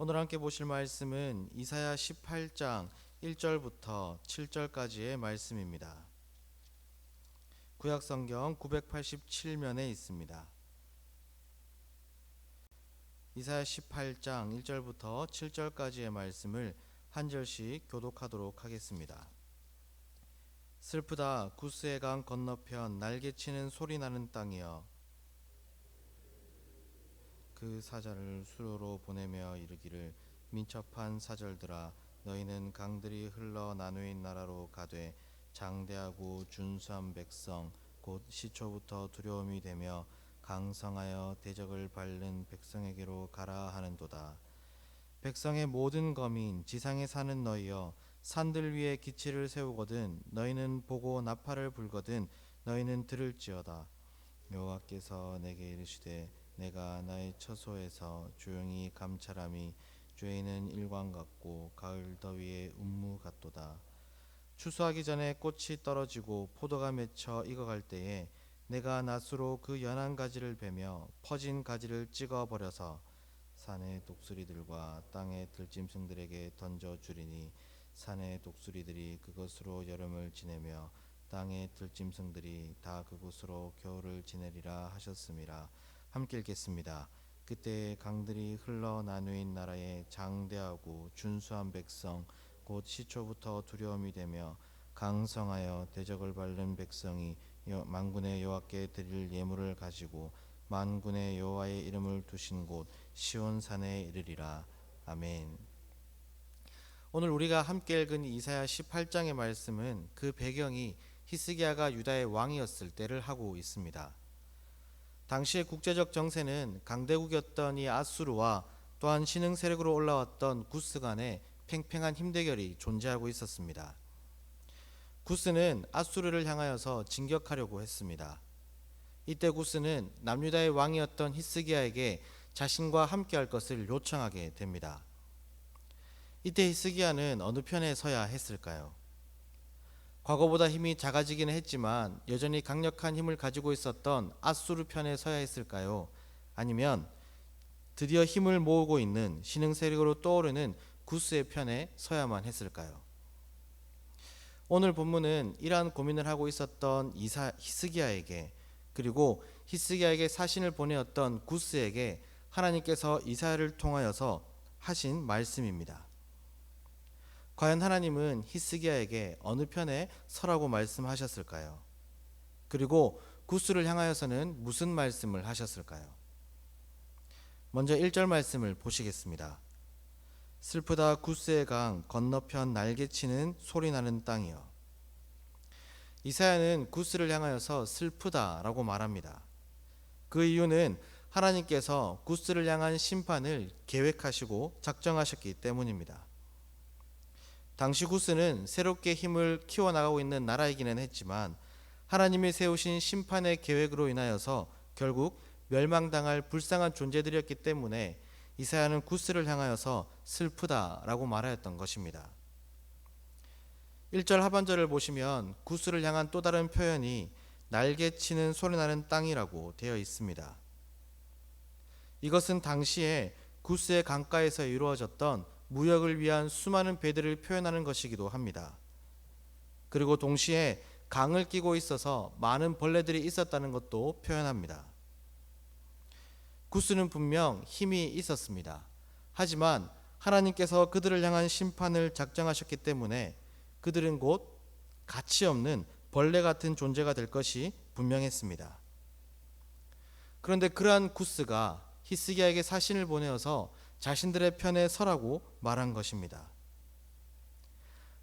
오늘 함께 보실 말씀은 이사야 18장 1절부터 7절까지의 말씀입니다. 구약성경 987면에 있습니다. 이사야 18장 1절부터 7절까지의 말씀을 한 절씩 교독하도록 하겠습니다. 슬프다 구스의 강 건너편 날개치는 소리나는 땅이여, 그 사자를 수로로 보내며 이르기를 민첩한 사절들아, 너희는 강들이 흘러 나누인 나라로 가되 장대하고 준수한 백성 곧 시초부터 두려움이 되며 강성하여 대적을 밟는 백성에게로 가라 하는도다. 백성의 모든 거민 지상에 사는 너희여, 산들 위에 기치를 세우거든 너희는 보고 나팔을 불거든 너희는 들을지어다. 여호와께서 내게 이르시되 내가 나의 처소에서 조용히 감찰함이 죄인은 일광 같고 가을 더위에 운무 같도다. 추수하기 전에 꽃이 떨어지고 포도가 맺혀 익어갈 때에 내가 낫으로 그 연한 가지를 베며 퍼진 가지를 찍어 버려서 산의 독수리들과 땅의 들짐승들에게 던져 주리니 산의 독수리들이 그것으로 여름을 지내며 땅의 들짐승들이 다 그곳으로 겨울을 지내리라 하셨음이라. 함께 읽겠습니다. 그때 강들이 흘러 나누인 나라에 장대하고 준수한 백성 곧 시초부터 두려움이 되며 강성하여 대적을 밟는 백성이 만군의 여호와께 드릴 예물을 가지고 만군의 여호와의 이름을 두신 곳 시온산에 이르리라. 아멘. 오늘 우리가 함께 읽은 이사야 18장의 말씀은 그 배경이 히스기야가 유다의 왕이었을 때를 하고 있습니다. 당시의 국제적 정세는 강대국이었던 이 아수르와 또한 신흥 세력으로 올라왔던 구스 간에 팽팽한 힘대결이 존재하고 있었습니다. 구스는 아수르를 향하여서 진격하려고 했습니다. 이때 구스는 남유다의 왕이었던 히스기야에게 자신과 함께할 것을 요청하게 됩니다. 이때 히스기야는 어느 편에 서야 했을까요? 과거보다 힘이 작아지기는 했지만 여전히 강력한 힘을 가지고 있었던 아수르 편에 서야 했을까요? 아니면 드디어 힘을 모으고 있는 신흥 세력으로 떠오르는 구스의 편에 서야만 했을까요? 오늘 본문은 이러한 고민을 하고 있었던 히스기야에게, 그리고 히스기야에게 사신을 보내었던 구스에게 하나님께서 이사야를 통하여서 하신 말씀입니다. 과연 하나님은 히스기야에게 어느 편에 서라고 말씀하셨을까요? 그리고 구스를 향하여서는 무슨 말씀을 하셨을까요? 먼저 1절 말씀을 보시겠습니다. 슬프다 구스의 강 건너편 날개치는 소리나는 땅이여. 이사야는 구스를 향하여서 슬프다라고 말합니다. 그 이유는 하나님께서 구스를 향한 심판을 계획하시고 작정하셨기 때문입니다. 당시 구스는 새롭게 힘을 키워나가고 있는 나라이기는 했지만 하나님이 세우신 심판의 계획으로 인하여서 결국 멸망당할 불쌍한 존재들이었기 때문에 이사야는 구스를 향하여서 슬프다라고 말하였던 것입니다. 1절 하반절을 보시면 구스를 향한 또 다른 표현이 날개치는 소리나는 땅이라고 되어 있습니다. 이것은 당시에 구스의 강가에서 이루어졌던 무역을 위한 수많은 배들을 표현하는 것이기도 합니다. 그리고 동시에 강을 끼고 있어서 많은 벌레들이 있었다는 것도 표현합니다. 구스는 분명 힘이 있었습니다. 하지만 하나님께서 그들을 향한 심판을 작정하셨기 때문에 그들은 곧 가치 없는 벌레 같은 존재가 될 것이 분명했습니다. 그런데 그러한 구스가 히스기야에게 사신을 보내어서 자신들의 편에 서라고 말한 것입니다.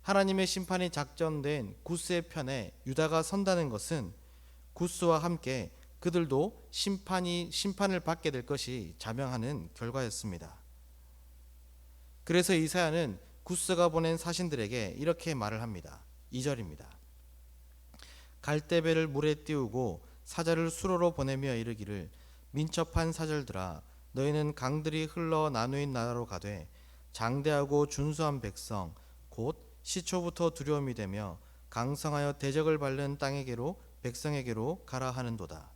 하나님의 심판이 작정된 구스의 편에 유다가 선다는 것은 구스와 함께 그들도 심판을 받게 될 것이 자명하는 결과였습니다. 그래서 이사야는 구스가 보낸 사신들에게 이렇게 말을 합니다. 2절입니다. 갈대배를 물에 띄우고 사자를 수로로 보내며 이르기를 민첩한 사절들아, 너희는 강들이 흘러 나누인 나라로 가되 장대하고 준수한 백성 곧 시초부터 두려움이 되며 강성하여 대적을 밟는 땅에게로 백성에게로 가라 하는도다.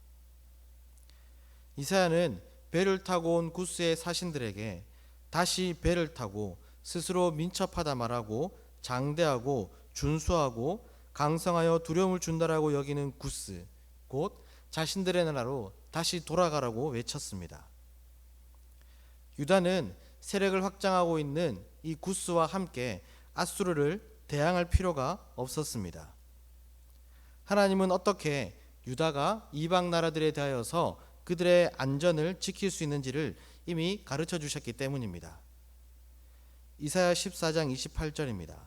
이사야는 배를 타고 온 구스의 사신들에게 다시 배를 타고 스스로 민첩하다 말하고 장대하고 준수하고 강성하여 두려움을 준다라고 여기는 구스, 곧 자신들의 나라로 다시 돌아가라고 외쳤습니다. 유다는 세력을 확장하고 있는 이 구스와 함께 아수르를 대항할 필요가 없었습니다. 하나님은 어떻게 유다가 이방 나라들에 대하여서 그들의 안전을 지킬 수 있는지를 이미 가르쳐 주셨기 때문입니다. 이사야 14장 28절입니다.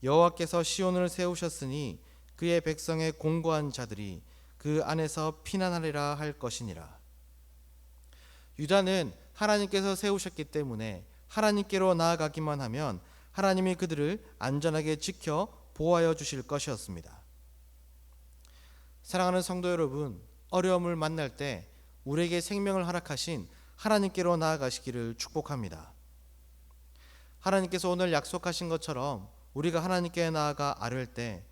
여호와께서 시온을 세우셨으니 그의 백성의 공고한 자들이 그 안에서 피난하리라 할 것이니라. 유다는 하나님께서 세우셨기 때문에 하나님께로 나아가기만 하면 하나님이 그들을 안전하게 지켜 보호하여 주실 것이었습니다. 사랑하는 성도 여러분, 어려움을 만날 때 우리에게 생명을 허락하신 하나님께로 나아가시기를 축복합니다. 하나님께서 오늘 약속하신 것처럼 우리가 하나님께 나아가 아뢰을 때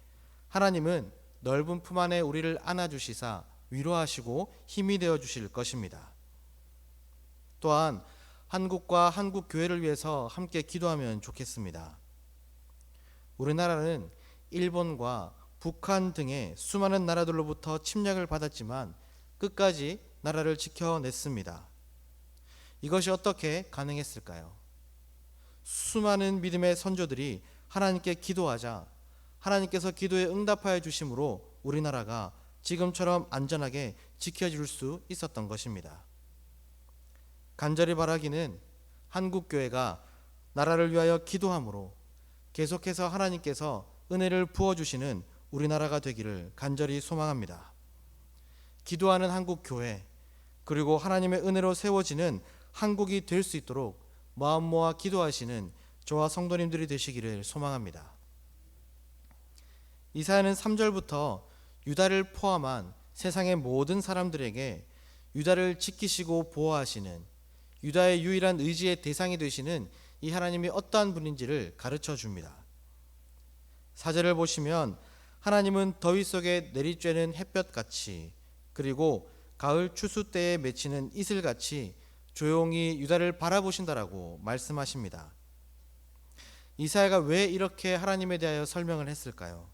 하나님은 넓은 품 안에 우리를 안아주시사 위로하시고 힘이 되어 주실 것입니다. 또한 한국과 한국 교회를 위해서 함께 기도하면 좋겠습니다. 우리나라는 일본과 북한 등의 수많은 나라들로부터 침략을 받았지만 끝까지 나라를 지켜냈습니다. 이것이 어떻게 가능했을까요? 수많은 믿음의 선조들이 하나님께 기도하자 하나님께서 기도에 응답하여 주심으로 우리나라가 지금처럼 안전하게 지켜질 수 있었던 것입니다. 간절히 바라기는 한국교회가 나라를 위하여 기도함으로 계속해서 하나님께서 은혜를 부어주시는 우리나라가 되기를 간절히 소망합니다. 기도하는 한국교회, 그리고 하나님의 은혜로 세워지는 한국이 될 수 있도록 마음 모아 기도하시는 저와 성도님들이 되시기를 소망합니다. 이사야는 3절부터 유다를 포함한 세상의 모든 사람들에게 유다를 지키시고 보호하시는 유다의 유일한 의지의 대상이 되시는 이 하나님이 어떠한 분인지를 가르쳐 줍니다. 4절을 보시면 하나님은 더위 속에 내리쬐는 햇볕같이 그리고 가을 추수 때에 맺히는 이슬같이 조용히 유다를 바라보신다라고 말씀하십니다. 이사야가 왜 이렇게 하나님에 대하여 설명을 했을까요?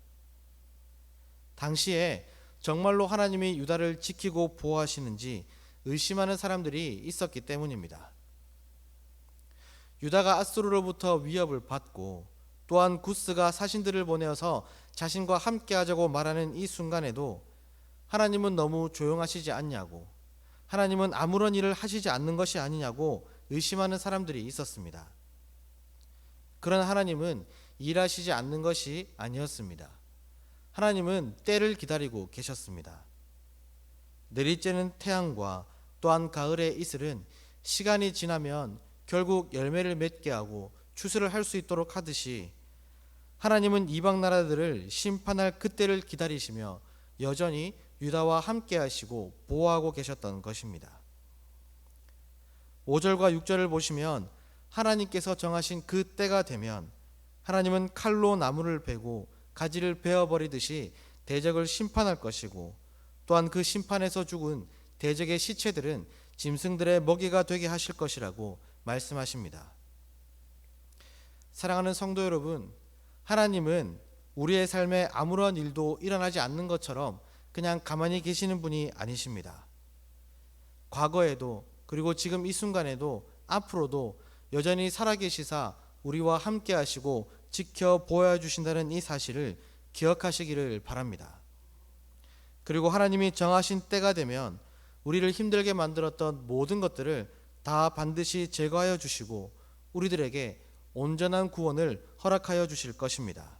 당시에 정말로 하나님이 유다를 지키고 보호하시는지 의심하는 사람들이 있었기 때문입니다. 유다가 아수르로부터 위협을 받고 또한 구스가 사신들을 보내어서 자신과 함께 하자고 말하는 이 순간에도 하나님은 너무 조용하시지 않냐고, 하나님은 아무런 일을 하시지 않는 것이 아니냐고 의심하는 사람들이 있었습니다. 그러나 하나님은 일하시지 않는 것이 아니었습니다. 하나님은 때를 기다리고 계셨습니다. 내리쬐는 태양과 또한 가을의 이슬은 시간이 지나면 결국 열매를 맺게 하고 추수를 할 수 있도록 하듯이 하나님은 이방 나라들을 심판할 그때를 기다리시며 여전히 유다와 함께 하시고 보호하고 계셨던 것입니다. 5절과 6절을 보시면 하나님께서 정하신 그 때가 되면 하나님은 칼로 나무를 베고 가지를 베어버리듯이 대적을 심판할 것이고 또한 그 심판에서 죽은 대적의 시체들은 짐승들의 먹이가 되게 하실 것이라고 말씀하십니다. 사랑하는 성도 여러분, 하나님은 우리의 삶에 아무런 일도 일어나지 않는 것처럼 그냥 가만히 계시는 분이 아니십니다. 과거에도 그리고 지금 이 순간에도 앞으로도 여전히 살아계시사 우리와 함께 하시고 지켜 보여주신다는 이 사실을 기억하시기를 바랍니다. 그리고 하나님이 정하신 때가 되면 우리를 힘들게 만들었던 모든 것들을 다 반드시 제거하여 주시고 우리들에게 온전한 구원을 허락하여 주실 것입니다.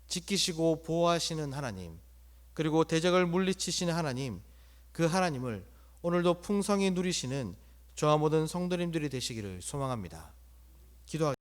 지키시고 보호하시는 하나님, 그리고 대적을 물리치시는 하나님, 그 하나님을 오늘도 풍성히 누리시는 저와 모든 성도님들이 되시기를 소망합니다. 기도하겠습니다.